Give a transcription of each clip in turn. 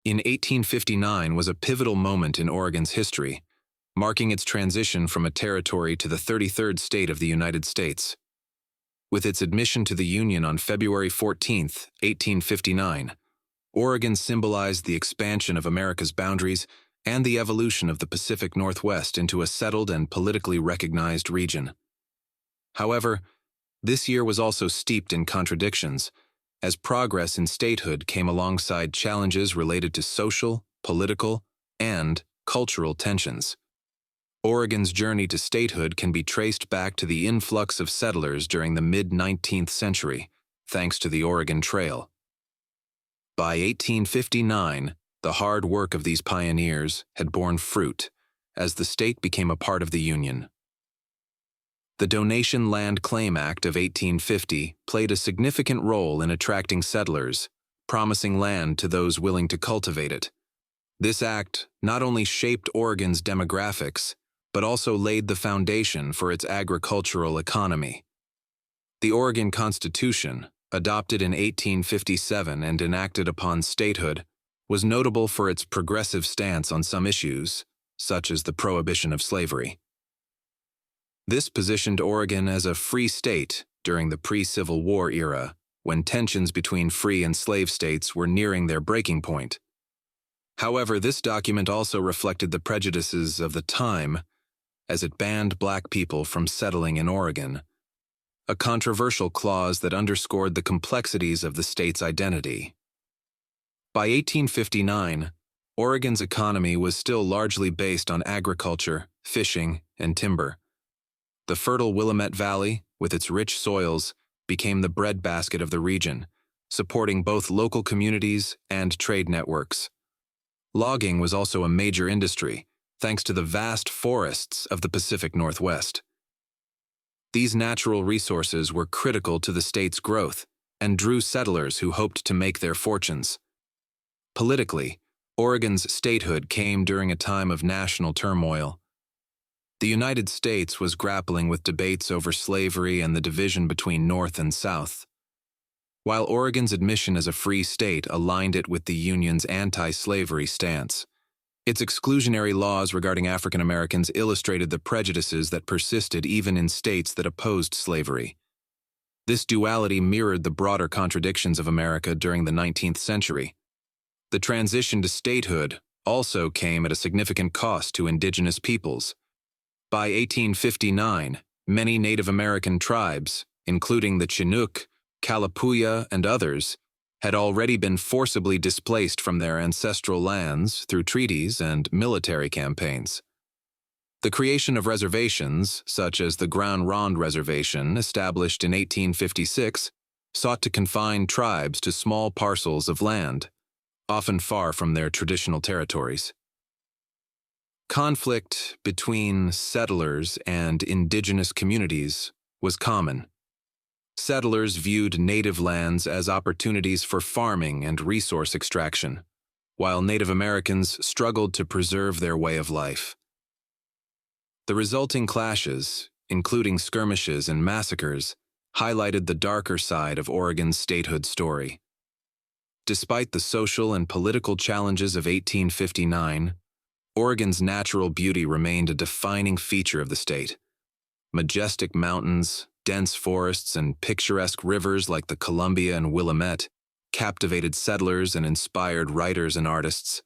In 1859 was a pivotal moment in Oregon's history, marking its transition from a territory to the 33rd state of the United States. With its admission to the Union on February 14, 1859, Oregon symbolized the expansion of America's boundaries and the evolution of the Pacific Northwest into a settled and politically recognized region. However, this year was also steeped in contradictions, as progress in statehood came alongside challenges related to social, political, and cultural tensions. Oregon's journey to statehood can be traced back to the influx of settlers during the mid-19th century, thanks to the Oregon Trail. By 1859, the hard work of these pioneers had borne fruit, as the state became a part of the Union. The Donation Land Claim Act of 1850 played a significant role in attracting settlers, promising land to those willing to cultivate it. This act not only shaped Oregon's demographics, but also laid the foundation for its agricultural economy. The Oregon Constitution, adopted in 1857 and enacted upon statehood, was notable for its progressive stance on some issues, such as the prohibition of slavery. This positioned Oregon as a free state during the pre-Civil War era, when tensions between free and slave states were nearing their breaking point. However, this document also reflected the prejudices of the time, as it banned Black people from settling in Oregon, a controversial clause that underscored the complexities of the state's identity. By 1859, Oregon's economy was still largely based on agriculture, fishing, and timber. The fertile Willamette Valley, with its rich soils, became the breadbasket of the region, supporting both local communities and trade networks. Logging was also a major industry, thanks to the vast forests of the Pacific Northwest. These natural resources were critical to the state's growth and drew settlers who hoped to make their fortunes. Politically, Oregon's statehood came during a time of national turmoil. The United States was grappling with debates over slavery and the division between North and South. While Oregon's admission as a free state aligned it with the Union's anti-slavery stance, its exclusionary laws regarding African Americans illustrated the prejudices that persisted even in states that opposed slavery. This duality mirrored the broader contradictions of America during the 19th century. The transition to statehood also came at a significant cost to indigenous peoples. By 1859, many Native American tribes, including the Chinook, Kalapuya, and others, had already been forcibly displaced from their ancestral lands through treaties and military campaigns. The creation of reservations, such as the Grand Ronde Reservation, established in 1856, sought to confine tribes to small parcels of land, often far from their traditional territories. Conflict between settlers and indigenous communities was common. Settlers viewed native lands as opportunities for farming and resource extraction, while Native Americans struggled to preserve their way of life. The resulting clashes, including skirmishes and massacres, highlighted the darker side of Oregon's statehood story. Despite the social and political challenges of 1859, Oregon's natural beauty remained a defining feature of the state. Majestic mountains, dense forests, and picturesque rivers like the Columbia and Willamette captivated settlers and inspired writers and artists.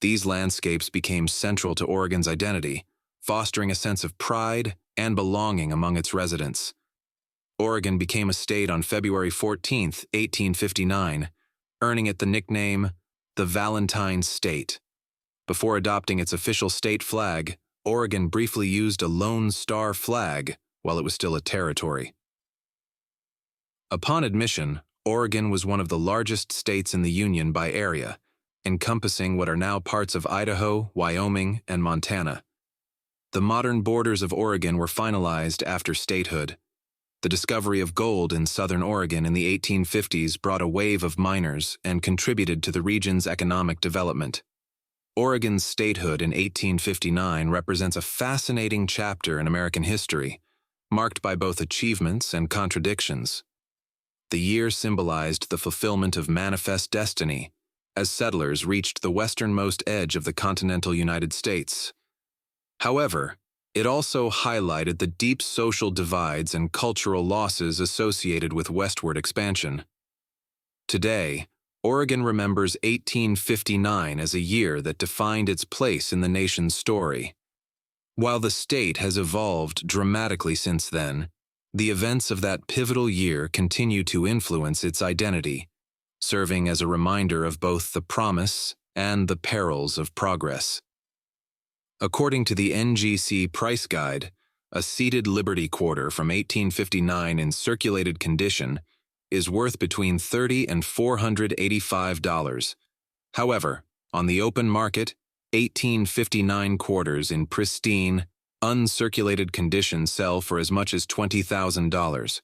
These landscapes became central to Oregon's identity, fostering a sense of pride and belonging among its residents. Oregon became a state on February 14, 1859, earning it the nickname the Valentine State. Before adopting its official state flag, Oregon briefly used a Lone Star flag while it was still a territory. Upon admission, Oregon was one of the largest states in the Union by area, encompassing what are now parts of Idaho, Wyoming, and Montana. The modern borders of Oregon were finalized after statehood. The discovery of gold in southern Oregon in the 1850s brought a wave of miners and contributed to the region's economic development. Oregon's statehood in 1859 represents a fascinating chapter in American history, marked by both achievements and contradictions. The year symbolized the fulfillment of manifest destiny, as settlers reached the westernmost edge of the continental United States. However, it also highlighted the deep social divides and cultural losses associated with westward expansion. Today, Oregon remembers 1859 as a year that defined its place in the nation's story. While the state has evolved dramatically since then, the events of that pivotal year continue to influence its identity, serving as a reminder of both the promise and the perils of progress. According to the NGC Price Guide, a seated Liberty quarter from 1859 in circulated condition is worth between $30 and $485. However, on the open market, 1859 quarters in pristine, uncirculated condition sell for as much as $20,000.